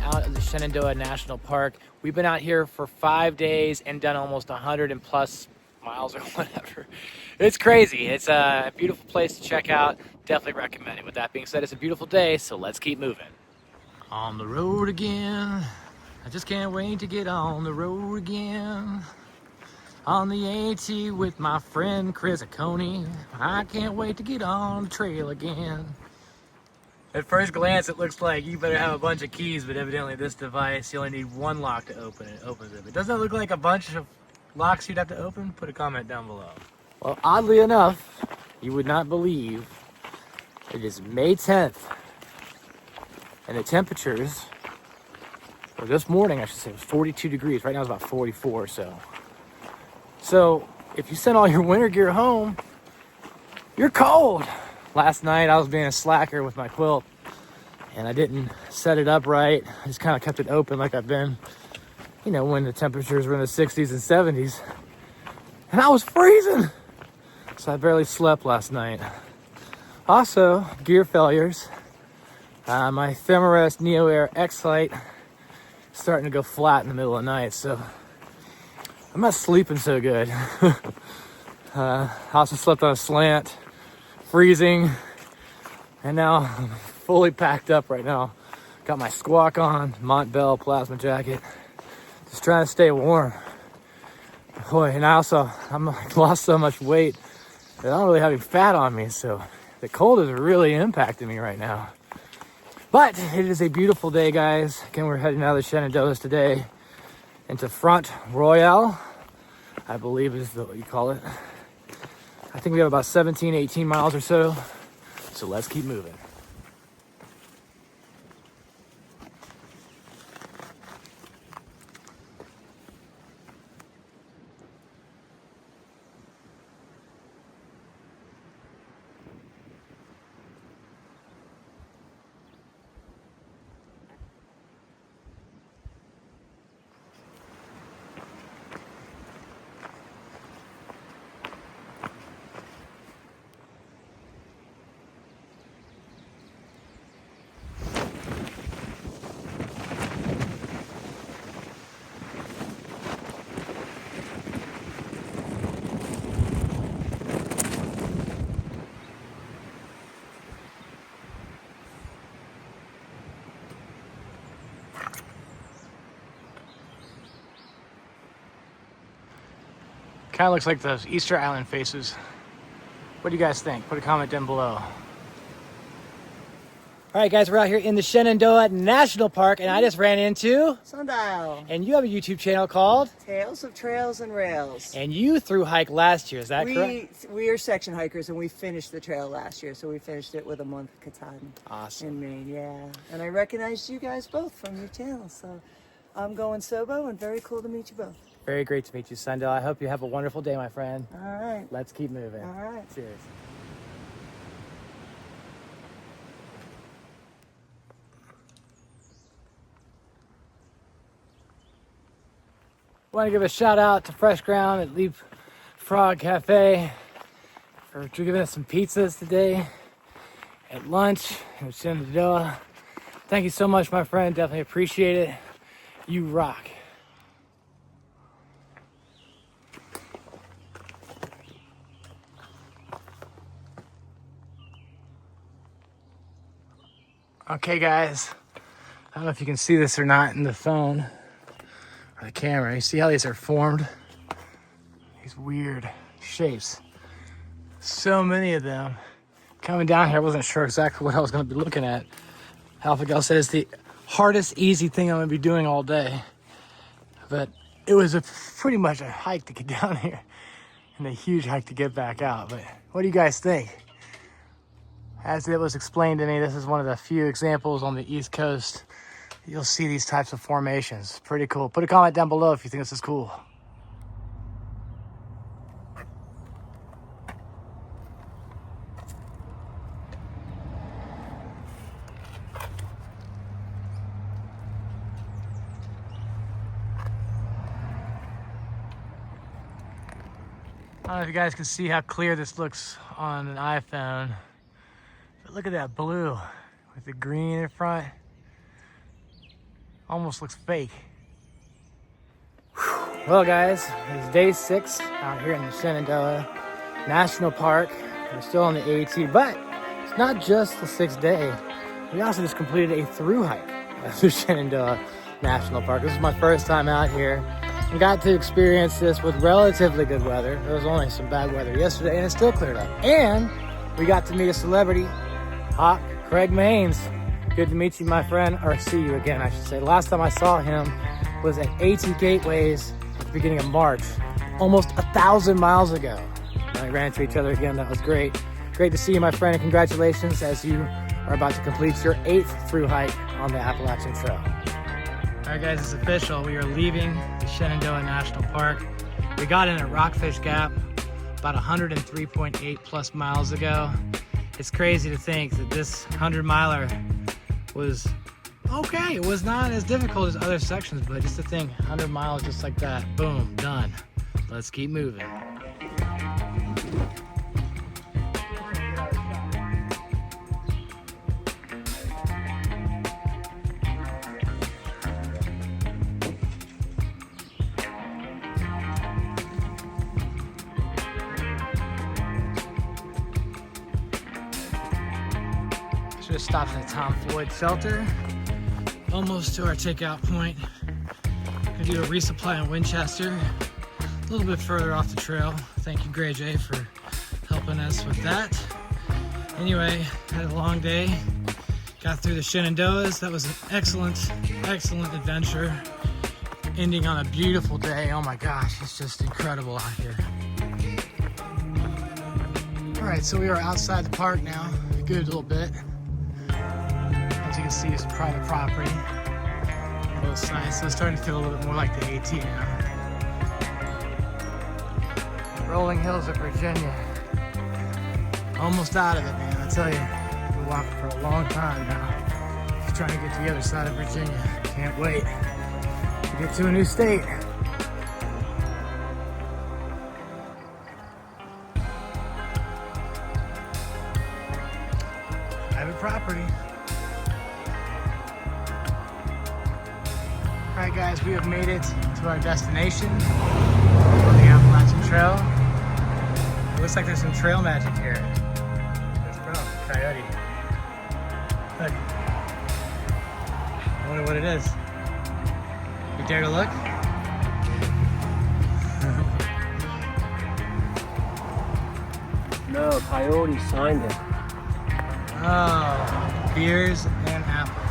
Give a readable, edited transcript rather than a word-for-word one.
out at the Shenandoah National Park. We've been out here for 5 days and done almost 100 and plus miles or whatever. It's crazy. It's a beautiful place to check out. Definitely recommend it. With that being said, it's a beautiful day, so let's keep moving. On the road again. I just can't wait to get on the road again. On the AT with my friend Chris Coney. I can't wait to get on the trail again. At first glance, it looks like you better have a bunch of keys, but evidently this device, you only need one lock to open it. It opens it. But doesn't it look like a bunch of locks you'd have to open? Put a comment down below. Well, oddly enough, you would not believe it is May 10th, and the temperatures, or this morning I should say, it was 42 degrees. Right now it's about 44 or so. So if you send all your winter gear home, you're cold. Last night I was being a slacker with my quilt and I didn't set it up right. I just kind of kept it open like I've been, you know, when the temperatures were in the 60s and 70s. And I was freezing. So I barely slept last night. Also, gear failures. My Thermarest Neo Air X-Lite starting to go flat in the middle of the night, so I'm not sleeping so good. I also slept on a slant, freezing, and now I'm fully packed up right now. Got my SQUAK on, Montbell plasma jacket, just trying to stay warm. Boy, and I lost so much weight that I don't really have any fat on me, so the cold is really impacting me right now. But it is a beautiful day, guys. Again, we're heading out of the Shenandoahs today into Front Royale, I believe is what you call it. I think we have about 17, 18 miles or so. So let's keep moving. Kind of looks like those Easter Island faces. What do you guys think? Put a comment down below. All right, guys, we're out here in the Shenandoah National Park, and I just ran into Sundial. And you have a YouTube channel called Tales of Trails and Rails. And you through hike last year, is that correct? We are section hikers, and we finished the trail last year, so we finished it with a month of Katahdin. Awesome. In Maine, yeah. And I recognized you guys both from your channel, so I'm going Sobo, and very cool to meet you both. Very great to meet you, Sundial. I hope you have a wonderful day, my friend. All right. Let's keep moving. All right. Cheers. Want to give a shout out to Fresh Ground at Leap Frog Cafe for giving us some pizzas today at lunch in Shenandoah. Thank you so much, my friend. Definitely appreciate it. You rock. Okay, guys, I don't know if you can see this or not in the phone or the camera. You see how these are formed? These weird shapes. So many of them. Coming down here, I wasn't sure exactly what I was going to be looking at. Alpha Gal said it's the hardest, easy thing I'm going to be doing all day. But it was pretty much a hike to get down here and a huge hike to get back out. But what do you guys think? As it was explained to me, this is one of the few examples on the East Coast you'll see these types of formations. Pretty cool. Put a comment down below if you think this is cool. I don't know if you guys can see how clear this looks on an iPhone, but look at that blue with the green in front. Almost looks fake. Well guys, it's day 6 out here in the Shenandoah National Park. We're still on the AT, but it's not just the 6th day. We also just completed a through hike through Shenandoah National Park. This is my first time out here and got to experience this with relatively good weather. There was only some bad weather yesterday and it still cleared up. And we got to meet a celebrity, Hawk Craig Maines. Good to meet you, my friend, or see you again, I should say. Last time I saw him was at AT Gateways at the beginning of March, almost 1,000 miles ago. We ran into each other again. That was great. Great to see you, my friend, and congratulations as you are about to complete your 8th through hike on the Appalachian Trail. All right, guys, it's official. We are leaving the Shenandoah National Park. We got in at Rockfish Gap about 103.8 plus miles ago. It's crazy to think that this 100-miler was okay. It was not as difficult as other sections, but just to think 100 miles just like that, boom, done. Let's keep moving. Should have stopped at the Tom Floyd shelter. Almost to our takeout point. Gonna do a resupply in Winchester. A little bit further off the trail. Thank you, Gray J, for helping us with that. Anyway, had a long day. Got through the Shenandoahs. That was an excellent, excellent adventure. Ending on a beautiful day. Oh my gosh, it's just incredible out here. All right, so we are outside the park now. A good little bit. As you can see, it's private property. Both sides, so it's starting to feel a little bit more like the AT now. Rolling hills of Virginia. Almost out of it, man. I tell you, I've been walking for a long time now. Just trying to get to the other side of Virginia. Can't wait to get to a new state. Private property. All right, guys, we have made it to our destination on the Appalachian Trail. It looks like there's some trail magic here. Let's go, coyote. Look. I wonder what it is. You dare to look? No, coyote signed it. Oh, beers and apples.